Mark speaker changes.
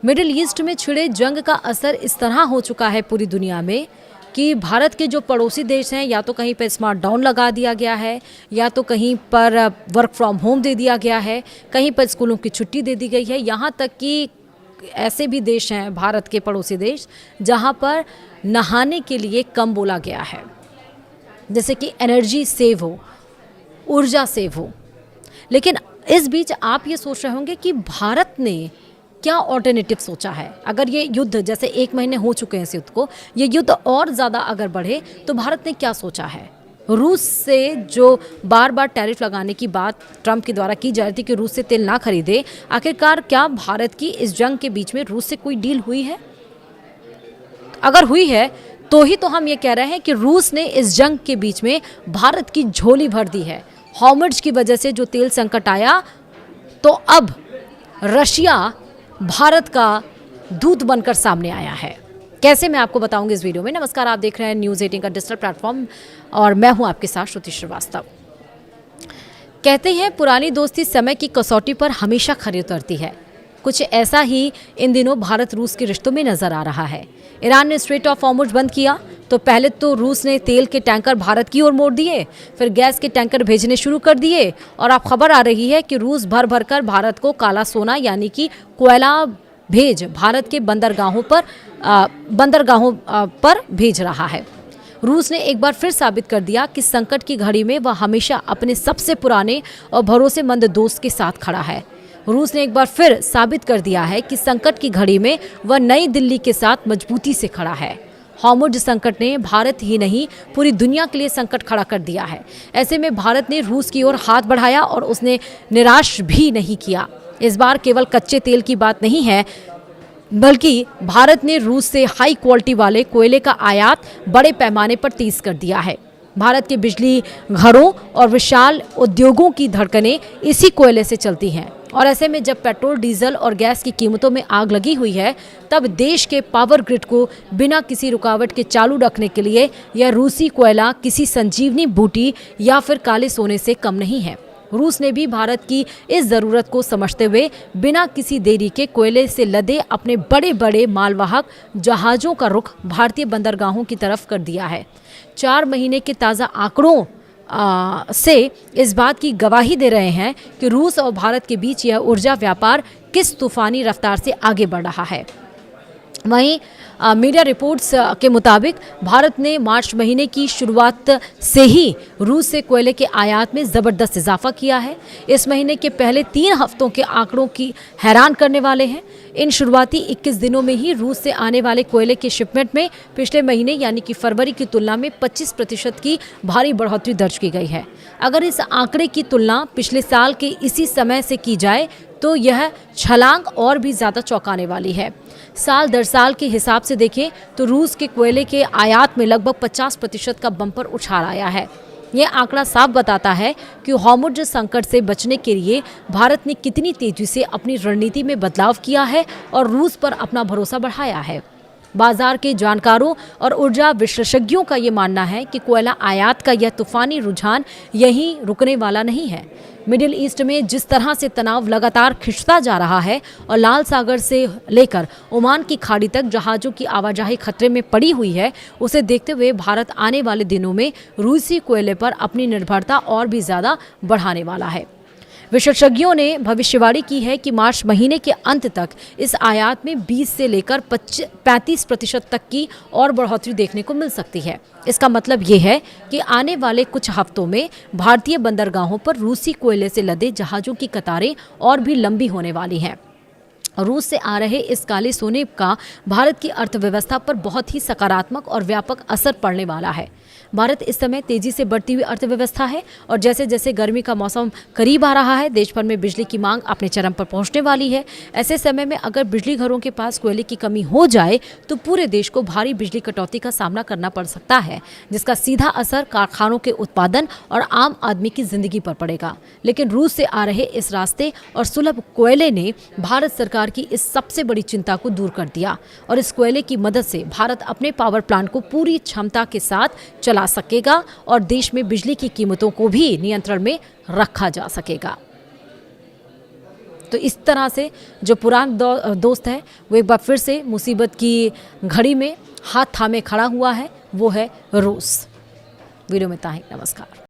Speaker 1: Middle east में छिड़े जंग का असर इस तरह हो चुका है पूरी दुनिया में कि भारत के जो पड़ोसी देश हैं या तो कहीं पर स्मार्ट डाउन लगा दिया गया है, या तो कहीं पर वर्क फ्रॉम होम दे दिया गया है, कहीं पर स्कूलों की छुट्टी दे दी गई है। यहाँ तक कि ऐसे भी देश हैं भारत के पड़ोसी देश जहाँ पर नहाने के लिए कम बोला गया है, जैसे कि एनर्जी सेव हो, ऊर्जा सेव हो। लेकिन इस बीच आप ये सोच रहे होंगे कि भारत ने क्या ऑल्टरनेटिव सोचा है। अगर ये युद्ध, जैसे 1 महीने हो चुके हैं इस युद्ध को, ये युद्ध और ज़्यादा अगर बढ़े तो भारत ने क्या सोचा है। रूस से जो बार बार टैरिफ लगाने की बात ट्रंप के द्वारा की जा रही थी कि रूस से तेल ना खरीदे, आखिरकार क्या भारत की इस जंग के बीच में रूस से कोई डील हुई है? अगर हुई है तो ही तो हम ये कह रहे हैं कि रूस ने इस जंग के बीच में भारत की झोली भर दी है। हॉर्मुज़ की वजह से जो तेल संकट आया, तो अब रशिया भारत का दूत बनकर सामने आया है। कैसे, मैं आपको बताऊंगी इस वीडियो में। नमस्कार, आप देख रहे हैं न्यूज़ 18 का डिजिटल प्लेटफॉर्म और मैं हूं आपके साथ श्रुति श्रीवास्तव। कहते हैं पुरानी दोस्ती समय की कसौटी पर हमेशा खरी उतरती है। कुछ ऐसा ही इन दिनों भारत रूस के रिश्तों में नजर आ रहा है। ईरान ने स्ट्रेट ऑफ हॉर्मुज़ बंद किया तो पहले तो रूस ने तेल के टैंकर भारत की ओर मोड़ दिए, फिर गैस के टैंकर भेजने शुरू कर दिए और अब खबर आ रही है कि रूस भर भर कर भारत को काला सोना यानी कि कोयला भेज भारत के बंदरगाहों पर भेज रहा है। रूस ने एक बार फिर साबित कर दिया कि संकट की घड़ी में वह हमेशा अपने सबसे पुराने और भरोसेमंद दोस्त के साथ खड़ा है। रूस ने एक बार फिर साबित कर दिया है कि संकट की घड़ी में वह नई दिल्ली के साथ मजबूती से खड़ा है। हॉर्मुज़ संकट ने भारत ही नहीं पूरी दुनिया के लिए संकट खड़ा कर दिया है। ऐसे में भारत ने रूस की ओर हाथ बढ़ाया और उसने निराश भी नहीं किया। इस बार केवल कच्चे तेल की बात नहीं है, बल्कि भारत ने रूस से हाई क्वालिटी वाले कोयले का आयात बड़े पैमाने पर तेज कर दिया है। भारत के बिजली घरों और विशाल उद्योगों की धड़कनें इसी कोयले से चलती हैं और ऐसे में जब पेट्रोल, डीजल और गैस की कीमतों में आग लगी हुई है, तब देश के पावर ग्रिड को बिना किसी रुकावट के चालू रखने के लिए यह रूसी कोयला किसी संजीवनी बूटी या फिर काले सोने से कम नहीं है। रूस ने भी भारत की इस ज़रूरत को समझते हुए बिना किसी देरी के कोयले से लदे अपने बड़े बड़े मालवाहक जहाज़ों का रुख भारतीय बंदरगाहों की तरफ कर दिया है। 4 महीने के ताज़ा आंकड़ों से इस बात की गवाही दे रहे हैं कि रूस और भारत के बीच यह ऊर्जा व्यापार किस तूफानी रफ्तार से आगे बढ़ रहा है। वहीं मीडिया रिपोर्ट्स के मुताबिक भारत ने मार्च महीने की शुरुआत से ही रूस से कोयले के आयात में ज़बरदस्त इजाफा किया है। इस महीने के पहले 3 हफ्तों के आंकड़ों की हैरान करने वाले हैं। इन शुरुआती 21 दिनों में ही रूस से आने वाले कोयले के शिपमेंट में पिछले महीने यानी कि फरवरी की तुलना में 25% की भारी बढ़ोतरी दर्ज की गई है। अगर इस आंकड़े की तुलना पिछले साल के इसी समय से की जाए तो यह छलांग और भी ज़्यादा चौंकाने वाली है। साल दर साल के हिसाब से देखें तो रूस के कोयले के आयात में लगभग 50% का बम्पर उछाल आया है। यह आंकड़ा साफ बताता है कि हॉर्मुज़ संकट से बचने के लिए भारत ने कितनी तेजी से अपनी रणनीति में बदलाव किया है और रूस पर अपना भरोसा बढ़ाया है। बाजार के जानकारों और ऊर्जा विशेषज्ञों का ये मानना है कि कोयला आयात का यह तूफानी रुझान यहीं रुकने वाला नहीं है। मिडिल ईस्ट में जिस तरह से तनाव लगातार खिंचता जा रहा है और लाल सागर से लेकर ओमान की खाड़ी तक जहाज़ों की आवाजाही खतरे में पड़ी हुई है, उसे देखते हुए भारत आने वाले दिनों में रूसी कोयले पर अपनी निर्भरता और भी ज़्यादा बढ़ाने वाला है। विशेषज्ञों ने भविष्यवाणी की है कि मार्च महीने के अंत तक इस आयात में 20 से लेकर 35% तक की और बढ़ोतरी देखने को मिल सकती है। इसका मतलब ये है कि आने वाले कुछ हफ्तों में भारतीय बंदरगाहों पर रूसी कोयले से लदे जहाज़ों की कतारें और भी लंबी होने वाली हैं। रूस से आ रहे इस काले सोने का भारत की अर्थव्यवस्था पर बहुत ही सकारात्मक और व्यापक असर पड़ने वाला है। भारत इस समय तेजी से बढ़ती हुई अर्थव्यवस्था है और जैसे जैसे गर्मी का मौसम करीब आ रहा है, देश भर में बिजली की मांग अपने चरम पर पहुंचने वाली है। ऐसे समय में अगर बिजली घरों के पास कोयले की कमी हो जाए तो पूरे देश को भारी बिजली कटौती का सामना करना पड़ सकता है, जिसका सीधा असर कारखानों के उत्पादन और आम आदमी की जिंदगी पर पड़ेगा। लेकिन रूस से आ रहे इस रास्ते और सुलभ कोयले ने भारत सरकार की इस सबसे बड़ी चिंता को दूर कर दिया और इस कोयले की मदद से भारत अपने पावर प्लांट को पूरी क्षमता के साथ चला सकेगा और देश में बिजली की कीमतों को भी नियंत्रण में रखा जा सकेगा। तो इस तरह से जो पुराना दोस्त है वो एक बार फिर से मुसीबत की घड़ी में हाथ थामे खड़ा हुआ है, वो है रूस। वीडियो में इतना ही, नमस्कार।